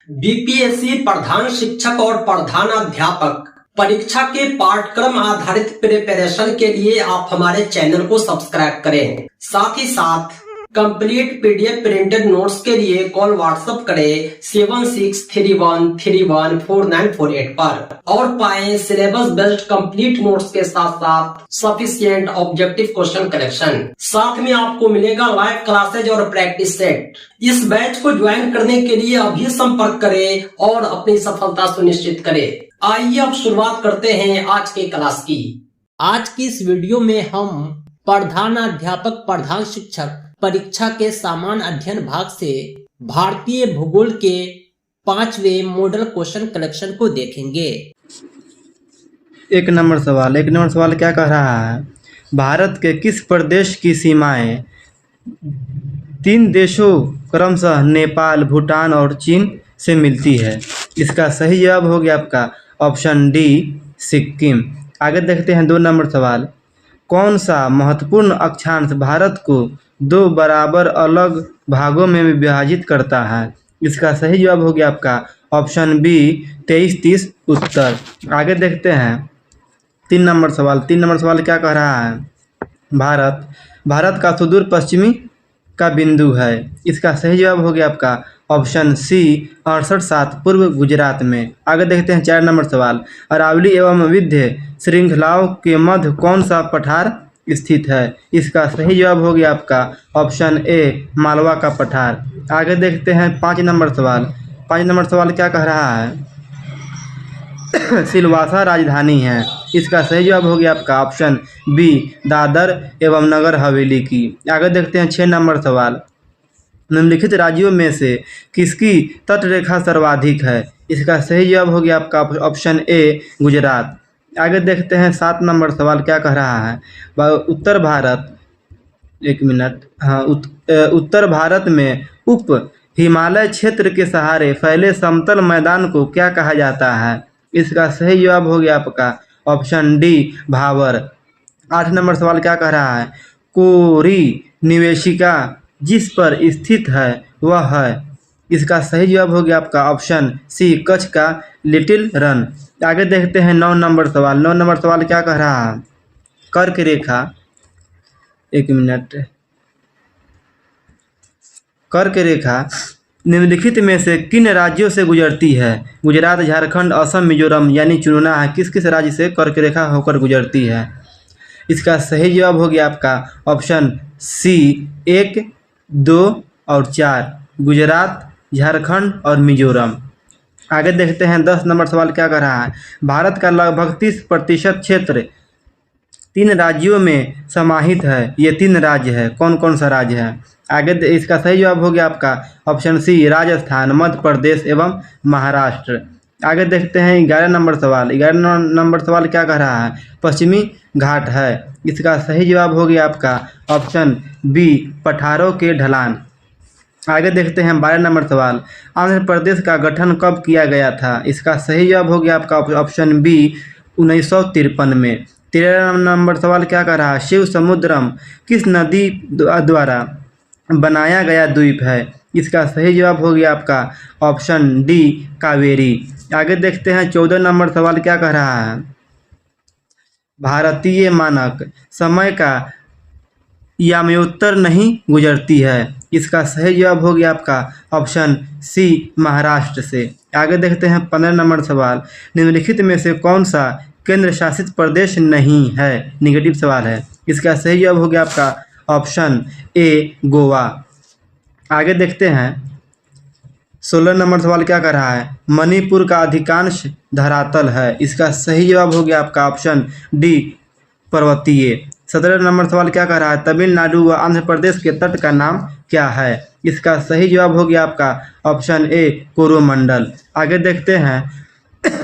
BPSC प्रधान शिक्षक और प्रधानाध्यापक परीक्षा के पाठ्यक्रम आधारित प्रिपरेशन के लिए आप हमारे चैनल को सब्सक्राइब करें। साथ ही साथ कंप्लीट पीडीएफ प्रिंटेड नोट्स के लिए कॉल व्हाट्सएप करें 7631314948 पर और पाएं सिलेबस बेस्ड कंप्लीट नोट्स के साथ साथ सफिशिएंट ऑब्जेक्टिव क्वेश्चन कलेक्शन। साथ में आपको मिलेगा लाइव क्लासेज और प्रैक्टिस सेट। इस बैच को ज्वाइन करने के लिए अभी संपर्क करें और अपनी सफलता सुनिश्चित करें। आइए अब शुरुआत करते हैं आज के क्लास की। आज की इस वीडियो में हम प्रधानाध्यापक प्रधान शिक्षक परीक्षा के सामान्य अध्ययन भाग से भारतीय भूगोल के 5वें मॉडल क्वेश्चन कलेक्शन को देखेंगे। एक नंबर सवाल क्या कह रहा है? भारत के किस प्रदेश की सीमाएं 3 देशों क्रमशः नेपाल, भूटान और चीन से मिलती है? इसका सही जवाब हो गया आपका ऑप्शन डी, सिक्किम। आगे देखते हैं 2 नंबर सवाल। कौन सा महत्वपूर्ण अक्षांश भारत को 2 बराबर अलग भागों में विभाजित करता है? इसका सही जवाब हो गया आपका ऑप्शन बी, 23-30 उत्तर। आगे देखते हैं 3 नंबर सवाल क्या कह रहा है? भारत का सुदूर पश्चिमी का बिंदु है। इसका सही जवाब हो गया आपका ऑप्शन सी, 68 पूर्व गुजरात में। आगे देखते हैं 4 नंबर सवाल। अरावली एवं विंध्य श्रृंखलाओं के मध्य कौन सा पठार स्थित है? इसका सही जवाब हो गया आपका ऑप्शन ए, मालवा का पठार। आगे देखते हैं 5 नंबर सवाल क्या कह रहा है? सिलवासा राजधानी है। इसका सही जवाब हो गया आपका ऑप्शन बी, दादर एवं नगर हवेली की। आगे देखते हैं 6 नंबर सवाल। निम्नलिखित राज्यों में से किसकी तटरेखा सर्वाधिक है? इसका सही जवाब हो गया आपका ऑप्शन ए, गुजरात। आगे देखते हैं 7 नंबर सवाल क्या कह रहा है? उत्तर भारत में उप हिमालय क्षेत्र के सहारे फैले समतल मैदान को क्या कहा जाता है? इसका सही जवाब हो गया आपका ऑप्शन डी, भावर। 8 नंबर सवाल क्या कह रहा है? कोरी निवेशिका जिस पर स्थित है वह है। इसका सही जवाब हो गया आपका ऑप्शन सी, कच्छ का लिटिल रन। आगे देखते हैं 9 नंबर सवाल क्या कह रहा है? कर्क रेखा निम्नलिखित में से किन राज्यों से गुजरती है? गुजरात, झारखंड, असम, मिजोरम यानी चुनना है किस किस राज्य से कर्क रेखा होकर गुजरती है? इसका सही जवाब हो गया आपका ऑप्शन सी, 1, 2 और 4, गुजरात, झारखंड और मिजोरम। आगे देखते हैं 10 नंबर सवाल क्या कह रहा है? भारत का लगभग 30% क्षेत्र 3 राज्यों में समाहित है। ये 3 राज्य है, कौन कौन सा राज्य है? आगे इसका सही जवाब हो गया आपका ऑप्शन सी, राजस्थान, मध्य प्रदेश एवं महाराष्ट्र। आगे देखते हैं 11 नंबर सवाल क्या कह रहा है? पश्चिमी घाट है। इसका सही जवाब हो गया आपका ऑप्शन बी, पठारों के ढलान। आगे देखते हैं 12 नंबर सवाल। आंध्र प्रदेश का गठन कब किया गया था? इसका सही जवाब हो गया आपका ऑप्शन बी, 1953 में। 13 नंबर सवाल क्या कह रहा है? शिव समुद्रम किस नदी द्वारा बनाया गया द्वीप है? इसका सही जवाब हो गया आपका ऑप्शन डी, कावेरी। आगे देखते हैं 14 नंबर सवाल क्या कह रहा है? भारतीय मानक समय का याम्योत्तर नहीं गुजरती है। इसका सही जवाब हो गया आपका ऑप्शन सी, महाराष्ट्र से। आगे देखते हैं 15 नंबर सवाल। निम्नलिखित में से कौन सा केंद्र शासित प्रदेश नहीं है? निगेटिव सवाल है। इसका सही जवाब हो गया आपका ऑप्शन ए, गोवा। आगे देखते हैं 16 नंबर सवाल क्या कह रहा है? मणिपुर का अधिकांश धरातल है। इसका सही जवाब हो गया आपका ऑप्शन डी, पर्वतीय। 17 नंबर सवाल क्या कह रहा है? तमिलनाडु व आंध्र प्रदेश के तट का नाम क्या है? इसका सही जवाब हो गया आपका ऑप्शन ए, कोरोमंडल। आगे देखते हैं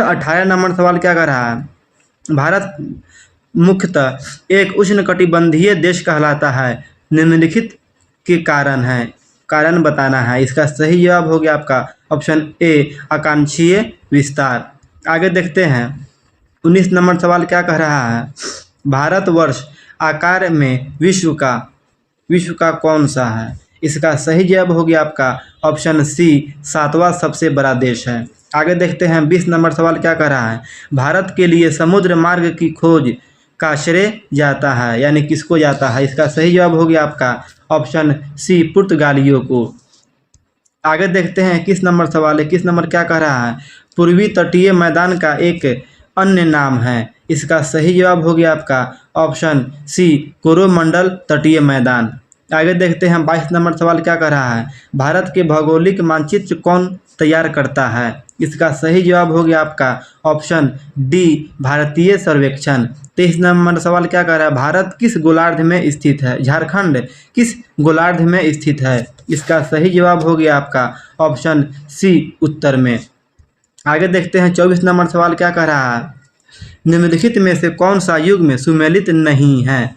18 नंबर सवाल क्या कह रहा है? भारत मुख्यतः एक उष्णकटिबंधीय देश कहलाता है। निम्नलिखित के कारण बताना है। इसका सही जवाब हो गया आपका ऑप्शन ए, आकांक्षीय विस्तार। आगे देखते हैं 19 नंबर सवाल क्या कह रहा है? भारतवर्ष आकार में विश्व का कौन सा है? इसका सही जवाब हो गया आपका ऑप्शन सी, 7वां सबसे बड़ा देश है। आगे देखते हैं 20 नंबर सवाल क्या कह रहा है। भारत के लिए समुद्र मार्ग की खोज का श्रेय जाता है, यानी किसको जाता है। इसका सही जवाब हो गया आपका ऑप्शन सी, पुर्तगालियों को। आगे देखते हैं 21 नंबर सवाल। 21 नंबर क्या कह रहा है। पूर्वी तटीय मैदान का एक अन्य नाम है। इसका सही जवाब हो गया आपका ऑप्शन सी, कोरोमंडल तटीय मैदान। आगे देखते हैं 22 नंबर सवाल क्या कह रहा है। भारत के भौगोलिक मानचित्र कौन तैयार करता है। इसका सही जवाब हो गया आपका ऑप्शन डी, भारतीय सर्वेक्षण। 23 नंबर सवाल क्या कह रहा है। भारत किस गोलार्ध में स्थित है। झारखंड किस गोलार्ध में स्थित है। इसका सही जवाब हो गया आपका ऑप्शन सी, उत्तर में। आगे देखते हैं 24 नंबर सवाल क्या कह रहा है। निम्नलिखित में से कौन सा युग में सुमेलित नहीं है।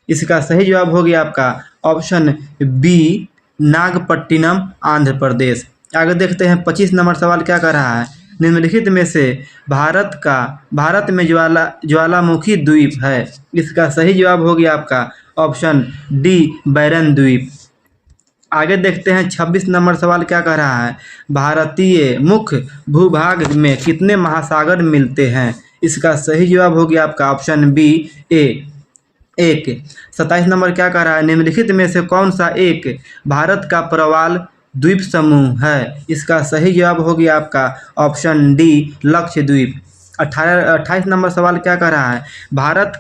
इसका सही जवाब हो गया आपका ऑप्शन बी, नागपट्टिनम, आंध्र प्रदेश। आगे देखते हैं 25 नंबर सवाल क्या कह रहा है। निम्नलिखित में से भारत में ज्वालामुखी द्वीप है। इसका सही जवाब हो गया आपका ऑप्शन डी, बैरन द्वीप। आगे देखते हैं 26 नंबर सवाल क्या कह रहा है। भारतीय मुख्य भूभाग में कितने महासागर मिलते हैं। इसका सही जवाब हो गया आपका ऑप्शन बी, एक। 27 नंबर क्या कह रहा है। निम्नलिखित में से कौन सा एक भारत का प्रवाल द्वीप समूह है। इसका सही जवाब हो गया आपका ऑप्शन डी, लक्षद्वीप। 28 नंबर सवाल क्या कह रहा है। भारत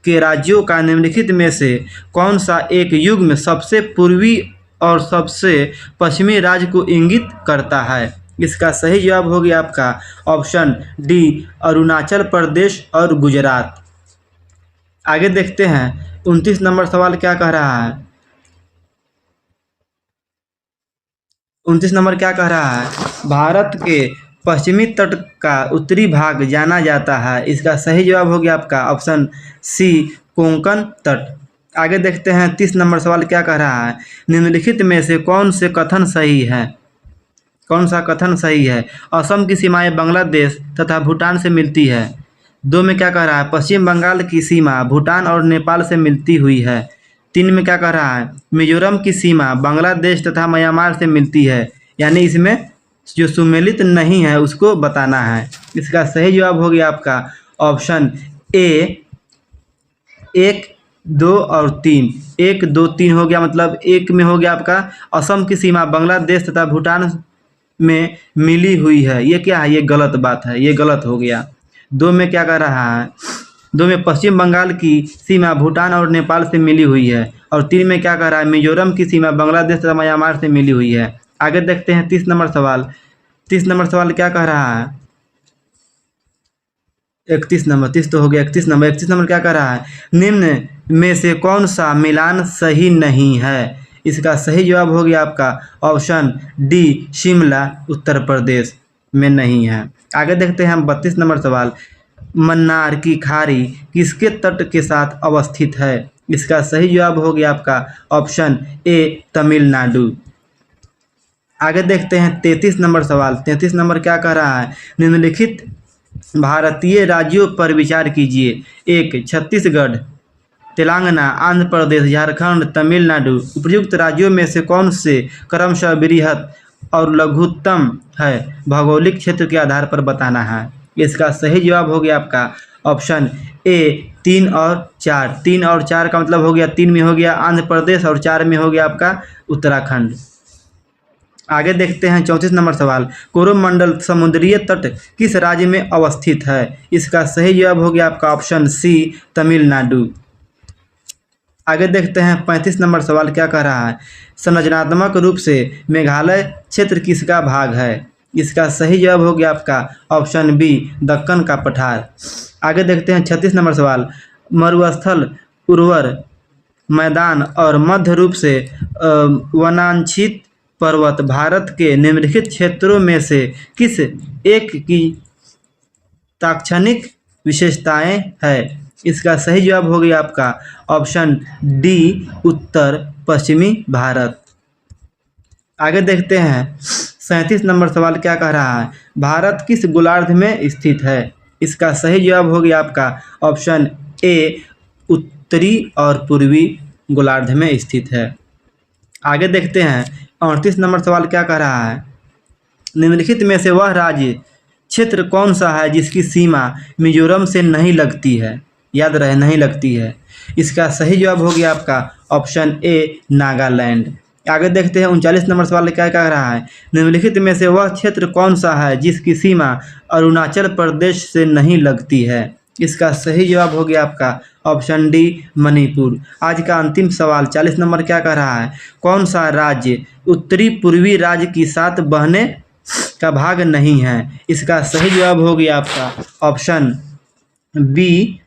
के राज्यों का निम्नलिखित में से कौन सा एक युग में सबसे पूर्वी और सबसे पश्चिमी राज्य को इंगित करता है। इसका सही जवाब हो गया आपका ऑप्शन डी, अरुणाचल प्रदेश और गुजरात। आगे देखते हैं 29 नंबर सवाल क्या कह रहा है। 29 नंबर क्या कह रहा है। भारत के पश्चिमी तट का उत्तरी भाग जाना जाता है। इसका सही जवाब हो गया आपका ऑप्शन सी, कोंकण तट। आगे देखते हैं 30 नंबर सवाल क्या कह रहा है। निम्नलिखित में से कौन से कथन सही है। कौन सा कथन सही है। असम की सीमाएं बांग्लादेश तथा भूटान से मिलती है। 2 में क्या कह रहा है। पश्चिम बंगाल की सीमा भूटान और नेपाल से मिलती हुई है। 3 में क्या कह रहा है। मिजोरम की सीमा बांग्लादेश तथा म्यांमार से मिलती है। यानी इसमें जो सुमेलित नहीं है उसको बताना है। इसका सही जवाब हो गया आपका ऑप्शन ए, 1, 2 और 3। 1, 2, 3 हो गया, मतलब 1 में हो गया आपका असम की सीमा बांग्लादेश तथा भूटान में मिली हुई है। ये क्या है, ये गलत बात है, ये गलत हो गया। 2 में क्या कह रहा है। 2 में पश्चिम बंगाल की सीमा भूटान और नेपाल से मिली हुई है। और 3 में क्या कह रहा है। मिजोरम की सीमा बांग्लादेश तथा म्यांमार से मिली हुई है। आगे देखते हैं 30 नंबर सवाल। 30 नंबर सवाल क्या कह रहा है। 31 नंबर, 30 तो हो गया। 31 नंबर क्या कह रहा है। निम्न में से कौन सा मिलान सही नहीं है। इसका सही जवाब हो गया आपका ऑप्शन डी, शिमला उत्तर प्रदेश में नहीं है। आगे देखते हैं हम 32 नंबर सवाल। मन्नार की खाड़ी किसके तट के साथ अवस्थित है। इसका सही जवाब हो गया आपका ऑप्शन ए, तमिलनाडु। आगे देखते हैं 33 नंबर सवाल। 33 नंबर क्या कह रहा है। निम्नलिखित भारतीय राज्यों पर विचार कीजिए। 1, छत्तीसगढ़, तेलंगाना, आंध्र प्रदेश, झारखंड, तमिलनाडु। उपयुक्त राज्यों में से कौन से क्रमशः बृहत और लघुत्तम है। भौगोलिक क्षेत्र के आधार पर बताना है। इसका सही जवाब हो गया आपका ऑप्शन ए, 3 और 4। 3 और 4 का मतलब हो गया 3 में हो गया आंध्र प्रदेश और 4 में हो गया आपका उत्तराखंड। आगे देखते हैं 34 नंबर सवाल। कोरोमंडल समुद्रीय तट किस राज्य में अवस्थित है। इसका सही जवाब हो गया आपका ऑप्शन सी, तमिलनाडु। आगे देखते हैं 35 नंबर सवाल क्या कह रहा है। संरचनात्मक रूप से मेघालय क्षेत्र किसका भाग है। इसका सही जवाब हो गया आपका ऑप्शन बी, दक्कन का पठार। आगे देखते हैं 36 नंबर सवाल। मरुस्थल, उर्वर मैदान और मध्य रूप से वनांछित पर्वत भारत के निम्नलिखित क्षेत्रों में से किस एक की ताक्षणिक विशेषताएं है। इसका सही जवाब हो गया आपका ऑप्शन डी, उत्तर पश्चिमी भारत। आगे देखते हैं 37 नंबर सवाल क्या कह रहा है। भारत किस गोलार्ध में स्थित है। इसका सही जवाब हो गया आपका ऑप्शन ए, उत्तरी और पूर्वी गोलार्ध में स्थित है। आगे देखते हैं 38 नंबर सवाल क्या कह रहा है। निम्नलिखित में से वह राज्य क्षेत्र कौन सा है जिसकी सीमा मिजोरम से नहीं लगती है। याद रहे, नहीं लगती है। इसका सही जवाब हो गया आपका ऑप्शन ए नागालैंड। आगे देखते हैं 39 नंबर सवाल क्या कह रहा है। निम्नलिखित में से वह क्षेत्र कौन सा है जिसकी सीमा अरुणाचल प्रदेश से नहीं लगती है। इसका सही जवाब हो गया आपका ऑप्शन डी मणिपुर। आज का अंतिम सवाल 40 नंबर क्या कह रहा है। कौन सा राज्य उत्तरी पूर्वी राज्य की 7 बहने का भाग नहीं है। इसका सही जवाब हो गया आपका ऑप्शन बी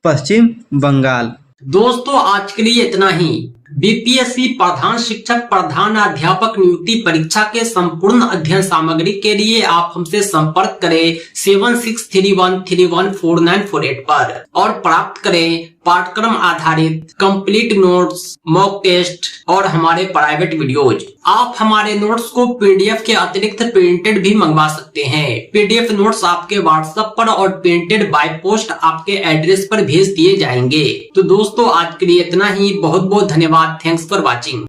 पश्चिम बंगाल। दोस्तों आज के लिए इतना ही। बीपीएससी प्रधान शिक्षक प्रधान अध्यापक नियुक्ति परीक्षा के संपूर्ण अध्ययन सामग्री के लिए आप हमसे संपर्क करें 7631314948 पर और प्राप्त करें पाठ्यक्रम आधारित कंप्लीट नोट्स, मॉक टेस्ट और हमारे प्राइवेट वीडियोज। आप हमारे नोट्स को पीडीएफ के अतिरिक्त प्रिंटेड भी मंगवा सकते हैं। पीडीएफ नोट्स आपके व्हाट्सएप पर और प्रिंटेड बाय पोस्ट आपके एड्रेस पर भेज दिए जाएंगे। तो दोस्तों आज के लिए इतना ही। बहुत बहुत धन्यवाद। Thanks for watching.